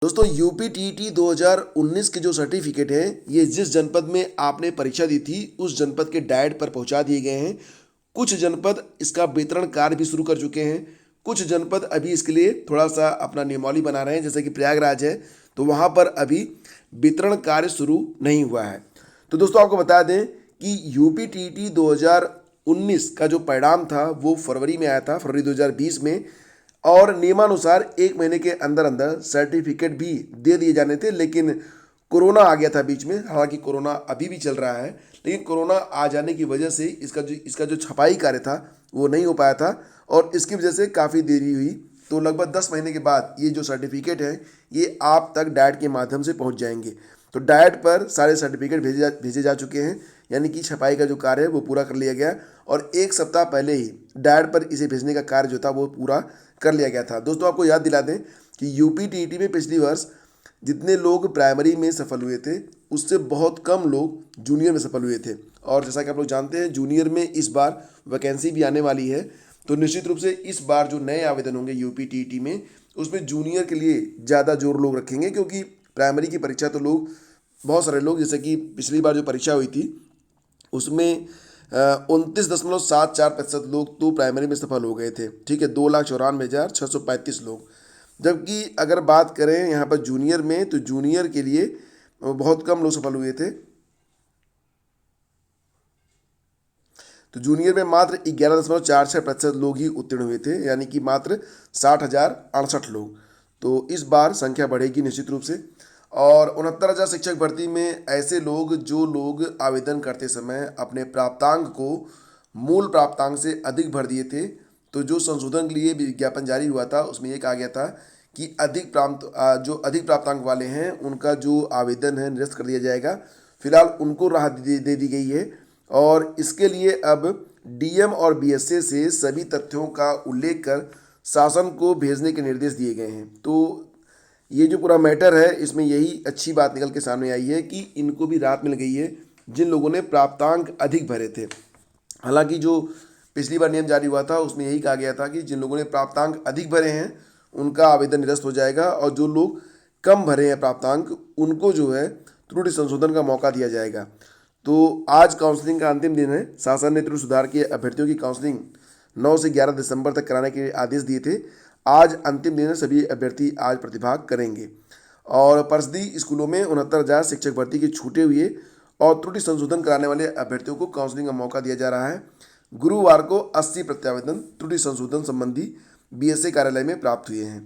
दोस्तों UP TET 2019 के जो सर्टिफिकेट हैं ये जिस जनपद में आपने परीक्षा दी थी उस जनपद के डाइट पर पहुंचा दिए गए हैं। कुछ जनपद इसका वितरण कार्य भी शुरू कर चुके हैं। कुछ जनपद अभी इसके लिए थोड़ा सा अपना नियमावली बना रहे हैं, जैसे कि प्रयागराज है तो वहाँ पर अभी वितरण कार्य शुरू नहीं हुआ है। तो दोस्तों आपको बता दें कि यूपी टीईटी 2019 का जो परिणाम था वो फरवरी में आया था, फरवरी 2020 में। और नियमानुसार 1 महीने के अंदर अंदर सर्टिफिकेट भी दे दिए जाने थे, लेकिन कोरोना आ गया था बीच में। हालांकि कोरोना अभी भी चल रहा है, लेकिन कोरोना आ जाने की वजह से इसका जो छपाई कार्य था वो नहीं हो पाया था और इसकी वजह से काफ़ी देरी हुई। तो लगभग 10 महीने के बाद ये जो सर्टिफिकेट है ये आप तक डाइट के माध्यम से पहुंच जाएंगे। तो डाइट पर सारे सर्टिफिकेट भेजे जा चुके हैं, यानी कि छपाई का जो कार्य है वो पूरा कर लिया गया और 1 सप्ताह पहले ही डाइट पर इसे भेजने का कार्य जो था वो पूरा कर लिया गया था। दोस्तों आपको याद दिला दें कि यूपी टीईटी में पिछली वर्ष जितने लोग प्राइमरी में सफल हुए थे उससे बहुत कम लोग जूनियर में सफल हुए थे। और जैसा कि आप लोग जानते हैं जूनियर में इस बार वैकेंसी भी आने वाली है, तो निश्चित रूप से इस बार जो नए आवेदन होंगे यूपी टीईटी में उसमें जूनियर के लिए ज़्यादा जोर लोग रखेंगे, क्योंकि प्राइमरी की परीक्षा तो लोग बहुत सारे लोग, जैसे कि पिछली बार जो परीक्षा हुई थी उसमें 29.74% लोग तो प्राइमरी में सफल हो गए थे। ठीक है, 2,94,635 लोग। जबकि अगर बात करें यहाँ पर जूनियर में तो जूनियर के लिए बहुत कम लोग सफल हुए थे। तो जूनियर में मात्र 11.46% लोग ही उत्तीर्ण हुए थे, यानी कि मात्र 60,068 लोग। तो इस बार संख्या बढ़ेगी निश्चित रूप से। और 69,000 शिक्षक भर्ती में ऐसे लोग जो लोग आवेदन करते समय अपने प्राप्तांक को मूल प्राप्तांक से अधिक भर दिए थे, तो जो संशोधन के लिए विज्ञापन जारी हुआ था उसमें ये कहा गया था कि जो अधिक प्राप्तांक वाले हैं उनका जो आवेदन है निरस्त कर दिया जाएगा। फिलहाल उनको राहत दे दी गई है और इसके लिए अब डीएम और बीएसए से सभी तथ्यों का उल्लेख कर शासन को भेजने के निर्देश दिए गए हैं। तो ये जो पूरा मैटर है इसमें यही अच्छी बात निकल के सामने आई है कि इनको भी राहत मिल गई है जिन लोगों ने प्राप्तांक अधिक भरे थे। हालांकि जो पिछली बार नियम जारी हुआ था उसमें यही कहा गया था कि जिन लोगों ने प्राप्तांक अधिक भरे हैं उनका आवेदन निरस्त हो जाएगा और जो लोग कम भरे हैं प्राप्तांक उनको जो है त्रुटि संशोधन का मौका दिया जाएगा। तो आज काउंसलिंग का अंतिम दिन है। शासन ने त्रुटि सुधार के अभ्यर्थियों की काउंसलिंग 9 से 11 दिसंबर तक कराने के आदेश दिए थे। आज अंतिम दिन है, सभी अभ्यर्थी आज प्रतिभाग करेंगे। और परिषदीय स्कूलों में 69,000 शिक्षक भर्ती के छूटे हुए और त्रुटि संशोधन कराने वाले अभ्यर्थियों को काउंसलिंग का मौका दिया जा रहा है। गुरुवार को 80 प्रत्यावेदन त्रुटि संशोधन संबंधी बीएसए कार्यालय में प्राप्त हुए हैं।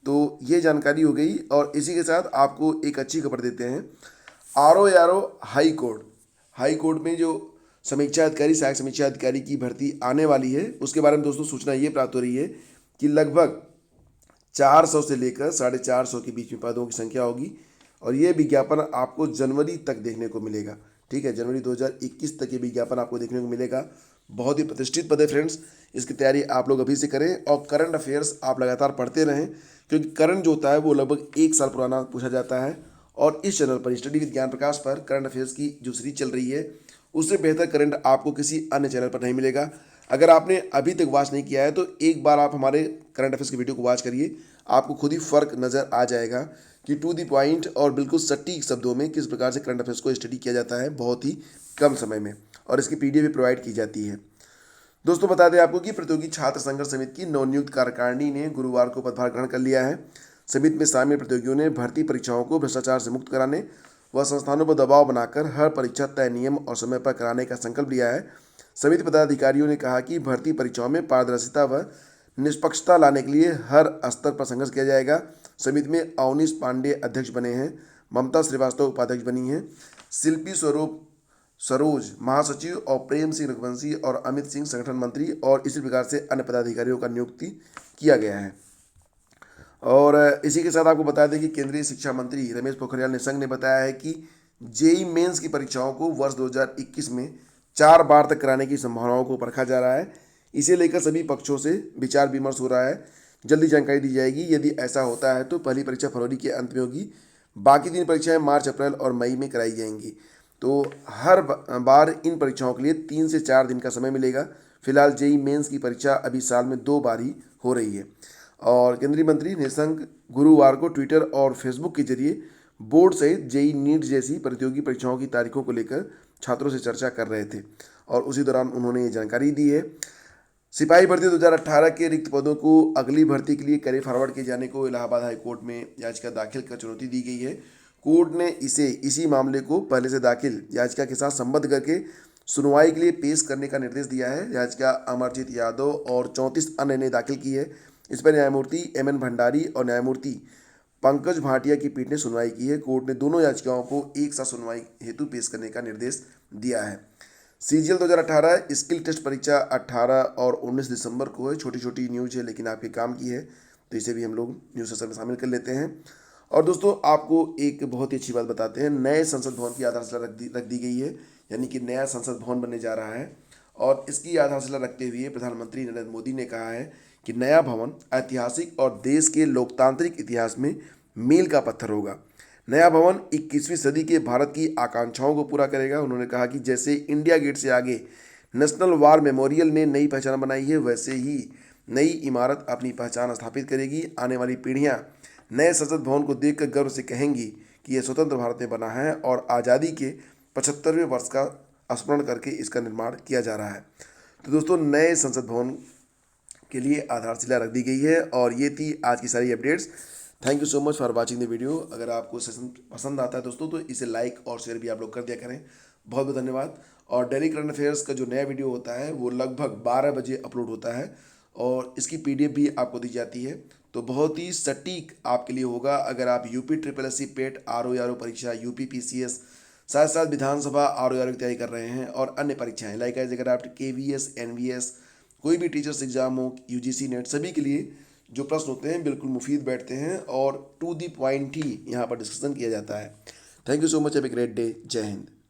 तो ये जानकारी हो गई और इसी के साथ आपको एक अच्छी खबर देते हैं। आरओ हाई कोर्ट में जो समीक्षा अधिकारी, सहायक समीक्षा अधिकारी की भर्ती आने वाली है उसके बारे में दोस्तों सूचना ये प्राप्त हो रही है कि लगभग 400 से लेकर 450 के बीच में पदों की संख्या होगी और ये विज्ञापन आपको जनवरी तक देखने को मिलेगा। ठीक है, जनवरी 2021 तक ये विज्ञापन आपको देखने को मिलेगा। बहुत ही प्रतिष्ठित पद है फ्रेंड्स, इसकी तैयारी आप लोग अभी से करें और करंट अफेयर्स आप लगातार पढ़ते रहें, क्योंकि करंट जो होता है वो लगभग 1 साल पुराना पूछा जाता है। और इस चैनल पर स्टडी विद ज्ञान प्रकाश पर करंट अफेयर्स की जो सीरीज चल रही है उससे बेहतर करंट आपको किसी अन्य चैनल पर नहीं मिलेगा। अगर आपने अभी तक वॉच नहीं किया है तो एक बार आप हमारे करंट अफेयर्स की वीडियो को वॉच करिए, आपको खुद ही फ़र्क नज़र आ जाएगा कि टू दी पॉइंट और बिल्कुल सटीक शब्दों में किस प्रकार से करंट अफेयर्स को स्टडी किया जाता है बहुत ही कम समय में, और इसकी पीडीएफ भी प्रोवाइड की जाती है। दोस्तों बता दें आपको कि प्रतियोगी छात्र संघर्ष समिति की नवनियुक्त कार्यकारिणी ने गुरुवार को पदभार ग्रहण कर लिया है। समिति में शामिल प्रतियोगियों ने भर्ती परीक्षाओं को भ्रष्टाचार से मुक्त कराने व संस्थानों पर दबाव बनाकर हर परीक्षा तय नियम और समय पर कराने का संकल्प लिया है। समिति पदाधिकारियों ने कहा कि भर्ती परीक्षाओं में पारदर्शिता व निष्पक्षता लाने के लिए हर स्तर पर संघर्ष किया जाएगा। समिति में अवनीश पांडे अध्यक्ष बने हैं, ममता श्रीवास्तव उपाध्यक्ष बनी हैं, शिल्पी स्वरूप सरोज महासचिव और प्रेम सिंह रघुवंशी और अमित सिंह संगठन मंत्री और इसी प्रकार से अन्य पदाधिकारियों का नियुक्ति किया गया है। और इसी के साथ आपको बता दें कि केंद्रीय शिक्षा मंत्री रमेश पोखरियाल निशंक ने बताया है कि जेई मेंस की परीक्षाओं को वर्ष 2021 में 4 बार तक कराने की संभावनाओं को परखा जा रहा है। इसे लेकर सभी पक्षों से विचार विमर्श हो रहा है। जल्दी जानकारी दी जाएगी। यदि ऐसा होता है तो पहली परीक्षा फरवरी के अंत में होगी, बाकी 3 परीक्षाएं मार्च, अप्रैल और मई में कराई जाएंगी। तो हर बार इन परीक्षाओं के लिए 3 से 4 दिन का समय मिलेगा। फिलहाल जेई मेंस की परीक्षा अभी साल में 2 बार ही हो रही है। और केंद्रीय मंत्री निशंक गुरुवार को ट्विटर और फेसबुक के जरिए बोर्ड सहित जेई नीट जैसी प्रतियोगी परीक्षाओं की तारीखों को लेकर छात्रों से चर्चा कर रहे थे और उसी दौरान उन्होंने ये जानकारी दी है। सिपाही भर्ती 2018 के रिक्त पदों को अगली भर्ती के लिए कैरी फॉरवर्ड किए जाने को इलाहाबाद हाई कोर्ट में याचिका दाखिल कर चुनौती दी गई है। कोर्ट ने इसी मामले को पहले से दाखिल याचिका के साथ संबद्ध करके सुनवाई के लिए पेश करने का निर्देश दिया है। याचिका अमरजीत यादव और 34 अन्य ने दाखिल की है। इस पर न्यायमूर्ति एम भंडारी और न्यायमूर्ति पंकज भाटिया की पीठ ने सुनवाई की है। कोर्ट ने दोनों याचिकाओं को एक साथ सुनवाई हेतु पेश करने का निर्देश दिया है। सीजीएल 2018 स्किल टेस्ट परीक्षा 18 और 19 दिसंबर को है। छोटी छोटी न्यूज है लेकिन आपके काम की है, तो इसे भी हम लोग न्यूज़ सेशन में शामिल कर लेते हैं। और दोस्तों आपको एक बहुत ही अच्छी बात बताते हैं, नए संसद भवन की आधारशिला रख दी गई है, यानी कि नया संसद भवन बनने जा रहा है। और इसकी आधारशिला रखते हुए प्रधानमंत्री नरेंद्र मोदी ने कहा है कि नया भवन ऐतिहासिक और देश के लोकतांत्रिक इतिहास में मील का पत्थर होगा। नया भवन 21वीं सदी के भारत की आकांक्षाओं को पूरा करेगा। उन्होंने कहा कि जैसे इंडिया गेट से आगे नेशनल वार मेमोरियल ने नई पहचान बनाई है, वैसे ही नई इमारत अपनी पहचान स्थापित करेगी। आने वाली पीढ़ियां नए संसद भवन को देखकर गर्व से कहेंगी कि यह स्वतंत्र भारत में बना है और आज़ादी के 75वें वर्ष का स्मरण करके इसका निर्माण किया जा रहा है। तो दोस्तों नए संसद भवन के लिए आधारशिला रख दी गई है। और ये थी आज की सारी updates. Thank you so much for watching the video. अगर आपको सेशन पसंद आता है दोस्तों तो इसे लाइक और शेयर भी आप लोग कर दिया करें। बहुत बहुत धन्यवाद। और डेली करंट अफेयर्स का जो नया वीडियो होता है वो लगभग 12 बजे अपलोड होता है और इसकी PDF भी आपको दी जाती है, तो बहुत ही सटीक आपके लिए होगा। अगर आप यूपी SSSC पेट RO परीक्षा, यूपी PCS, साथ साथ विधानसभा RO की तैयारी कर रहे हैं और अन्य परीक्षाएं लाइक अगर आप KVS NVS कोई भी टीचर्स एग्जाम हो, UGC नेट, सभी के लिए जो प्रश्न होते हैं बिल्कुल मुफीद बैठते हैं और टू दी पॉइंट ही यहाँ पर डिस्कशन किया जाता है। Thank you so much. Have a great day. जय हिंद।